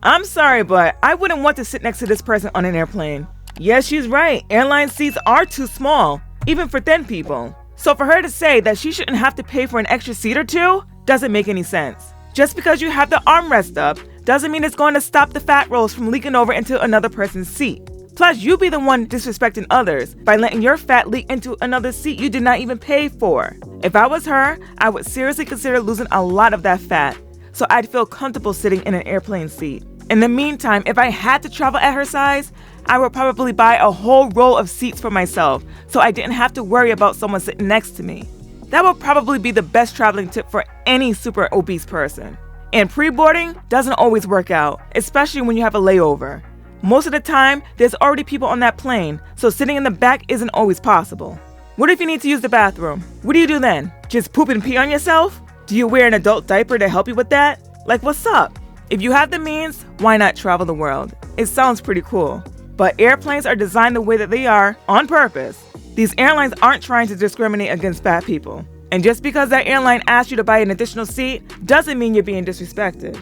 I'm sorry, but I wouldn't want to sit next to this person on an airplane. Yes, she's right. Airline seats are too small, even for thin people. So for her to say that she shouldn't have to pay for an extra seat or two doesn't make any sense. Just because you have the armrest up doesn't mean it's going to stop the fat rolls from leaking over into another person's seat. Plus, you be the one disrespecting others by letting your fat leak into another seat you did not even pay for. If I was her, I would seriously consider losing a lot of that fat, so I'd feel comfortable sitting in an airplane seat. In the meantime, if I had to travel at her size, I would probably buy a whole row of seats for myself so I didn't have to worry about someone sitting next to me. That would probably be the best traveling tip for any super obese person. And pre-boarding doesn't always work out, especially when you have a layover. Most of the time, there's already people on that plane, so sitting in the back isn't always possible. What if you need to use the bathroom? What do you do then? Just poop and pee on yourself? Do you wear an adult diaper to help you with that? Like, what's up? If you have the means, why not travel the world? It sounds pretty cool. But airplanes are designed the way that they are on purpose. These airlines aren't trying to discriminate against fat people. And just because that airline asks you to buy an additional seat doesn't mean you're being disrespected.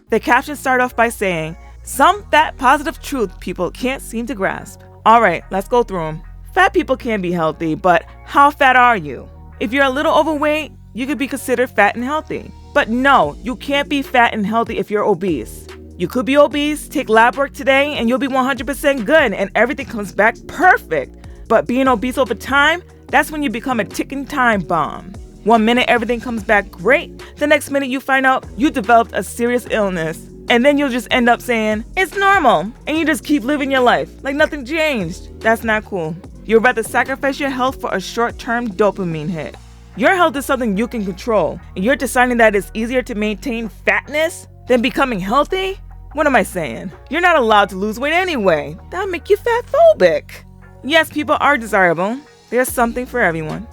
The captions start off by saying, some fat positive truth people can't seem to grasp. Alright, let's go through them. Fat people can be healthy, but how fat are you? If you're a little overweight, you could be considered fat and healthy. But no, you can't be fat and healthy if you're obese. You could be obese, take lab work today, and you'll be 100% good and everything comes back perfect. But being obese over time, that's when you become a ticking time bomb. One minute everything comes back great, the next minute you find out you developed a serious illness. And then you'll just end up saying, it's normal, and you just keep living your life like nothing changed. That's not cool. You'd rather sacrifice your health for a short-term dopamine hit. Your health is something you can control, and you're deciding that it's easier to maintain fatness than becoming healthy? What am I saying? You're not allowed to lose weight anyway. That'll make you fatphobic. Yes, people are desirable. There's something for everyone.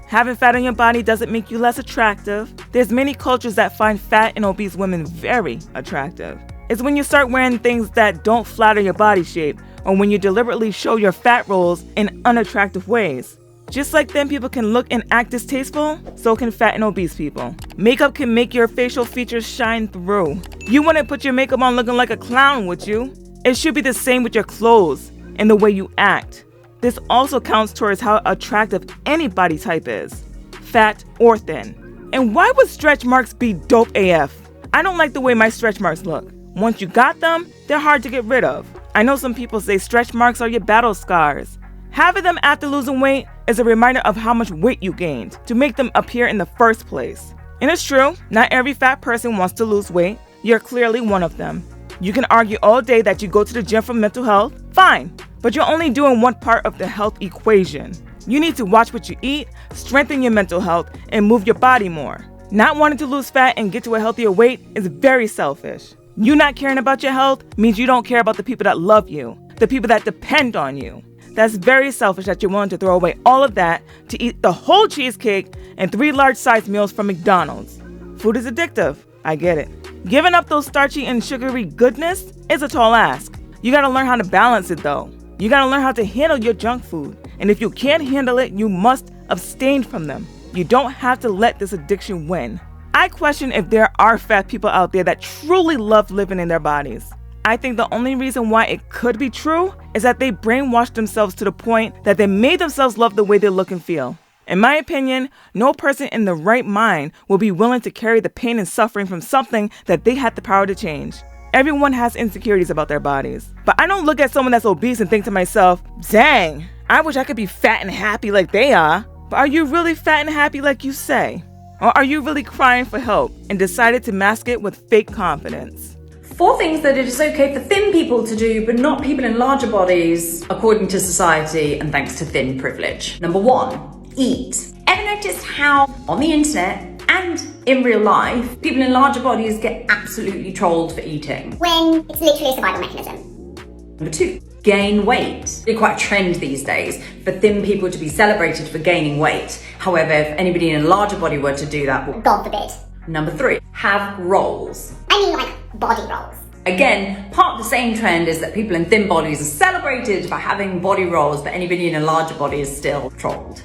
Having fat on your body doesn't make you less attractive. There's many cultures that find fat and obese women very attractive. It's when you start wearing things that don't flatter your body shape, or when you deliberately show your fat rolls in unattractive ways. Just like thin people can look and act distasteful, so can fat and obese people. Makeup can make your facial features shine through. You wouldn't put your makeup on looking like a clown, would you? It should be the same with your clothes and the way you act. This also counts towards how attractive any body type is, fat or thin. And why would stretch marks be dope AF? I don't like the way my stretch marks look. Once you got them, they're hard to get rid of. I know some people say stretch marks are your battle scars. Having them after losing weight is a reminder of how much weight you gained to make them appear in the first place. And it's true, not every fat person wants to lose weight. You're clearly one of them. You can argue all day that you go to the gym for mental health, fine, but you're only doing one part of the health equation. You need to watch what you eat, strengthen your mental health, and move your body more. Not wanting to lose fat and get to a healthier weight is very selfish. You not caring about your health means you don't care about the people that love you, the people that depend on you. That's very selfish that you're willing to throw away all of that to eat the whole cheesecake and 3 large-sized meals from McDonald's. Food is addictive, I get it. Giving up those starchy and sugary goodness is a tall ask. You gotta learn how to balance it though. You gotta learn how to handle your junk food. And if you can't handle it, you must abstain from them. You don't have to let this addiction win. I question if there are fat people out there that truly love living in their bodies. I think the only reason why it could be true is that they brainwashed themselves to the point that they made themselves love the way they look and feel. In my opinion, no person in the right mind will be willing to carry the pain and suffering from something that they had the power to change. Everyone has insecurities about their bodies. But I don't look at someone that's obese and think to myself, dang, I wish I could be fat and happy like they are. But are you really fat and happy like you say? Or are you really crying for help and decided to mask it with fake confidence? 4 things that it is okay for thin people to do, but not people in larger bodies, according to society and thanks to thin privilege. Number 1, eat. Ever noticed how on the internet and in real life, people in larger bodies get absolutely trolled for eating? When it's literally a survival mechanism. Number 2, gain weight. It's quite a trend these days for thin people to be celebrated for gaining weight. However, if anybody in a larger body were to do that, well, God forbid. Number 3, have rolls. I mean like body rolls. Again, part of the same trend is that people in thin bodies are celebrated for having body rolls, but anybody in a larger body is still trolled.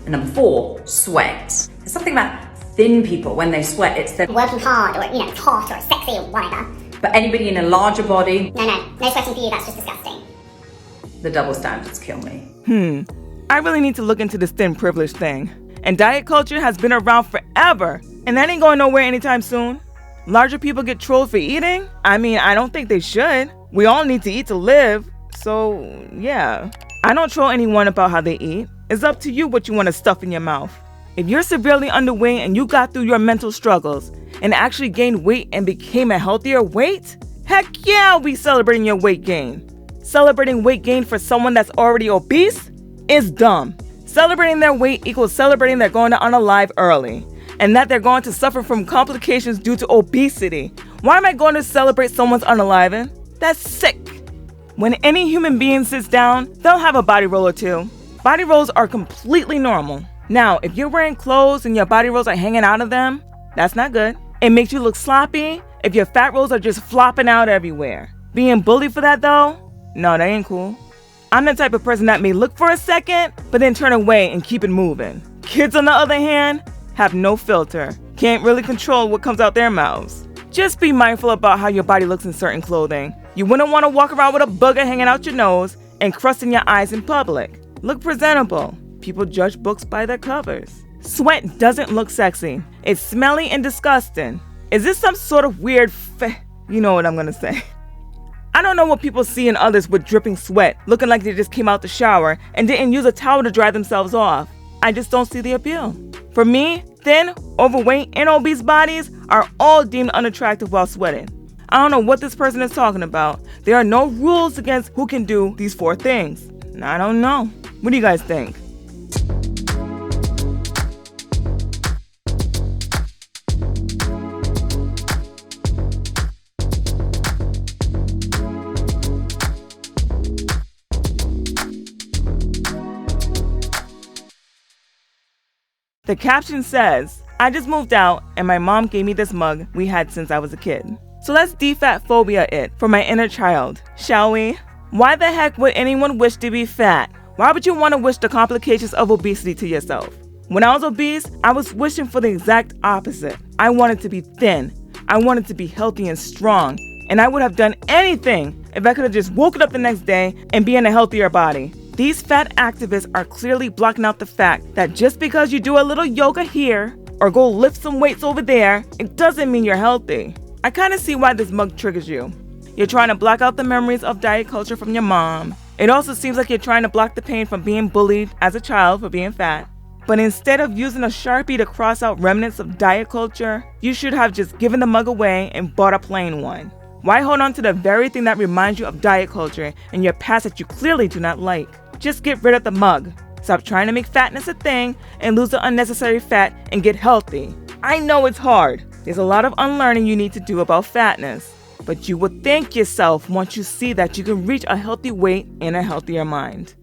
And number 4, sweat. There's something about thin people when they sweat, it's they're Working hard, or it's hot, or sexy, or whatever. But anybody in a larger body, No sweating for you, that's just disgusting. the double standards kill me. I really need to look into this thin privilege thing. And diet culture has been around forever, and that ain't going nowhere anytime soon. Larger people get trolled for eating? I mean, I don't think they should. We all need to eat to live, so yeah. I don't troll anyone about how they eat. It's up to you what you want to stuff in your mouth. If you're severely underweight and you got through your mental struggles and actually gained weight and became a healthier weight, heck yeah, I'll be celebrating your weight gain. Celebrating weight gain for someone that's already obese is dumb. Celebrating their weight equals celebrating they're going to unalive early, and that they're going to suffer from complications due to obesity. Why am I going to celebrate someone's unaliving? That's sick. When any human being sits down, they'll have a body roll or two. Body rolls are completely normal. Now, if you're wearing clothes and your body rolls are hanging out of them, that's not good. It makes you look sloppy if your fat rolls are just flopping out everywhere. Being bullied for that though? No, that ain't cool. I'm the type of person that may look for a second, but then turn away and keep it moving. Kids, on the other hand, have no filter. Can't really control what comes out their mouths. Just be mindful about how your body looks in certain clothing. You wouldn't want to walk around with a booger hanging out your nose and crust in your eyes in public. Look presentable. People judge books by their covers. Sweat doesn't look sexy. It's smelly and disgusting. Is this some sort of weird you know what I'm gonna say. I don't know what people see in others with dripping sweat, looking like they just came out the shower and didn't use a towel to dry themselves off. I just don't see the appeal. For me, thin, overweight, and obese bodies are all deemed unattractive while sweating. I don't know what this person is talking about. There are no rules against who can do these 4 things. I don't know. What do you guys think? The caption says, I just moved out and my mom gave me this mug we had since I was a kid. So let's de-fatphobia it for my inner child, shall we? Why the heck would anyone wish to be fat? Why would you want to wish the complications of obesity to yourself? When I was obese, I was wishing for the exact opposite. I wanted to be thin. I wanted to be healthy and strong. And I would have done anything if I could have just woken up the next day and be in a healthier body. These fat activists are clearly blocking out the fact that just because you do a little yoga here or go lift some weights over there, it doesn't mean you're healthy. I kind of see why this mug triggers you. You're trying to block out the memories of diet culture from your mom. It also seems like you're trying to block the pain from being bullied as a child for being fat. But instead of using a Sharpie to cross out remnants of diet culture, you should have just given the mug away and bought a plain one. Why hold on to the very thing that reminds you of diet culture in your past that you clearly do not like? Just get rid of the mug. Stop trying to make fatness a thing and lose the unnecessary fat and get healthy. I know it's hard. There's a lot of unlearning you need to do about fatness. But you will thank yourself once you see that you can reach a healthy weight in a healthier mind.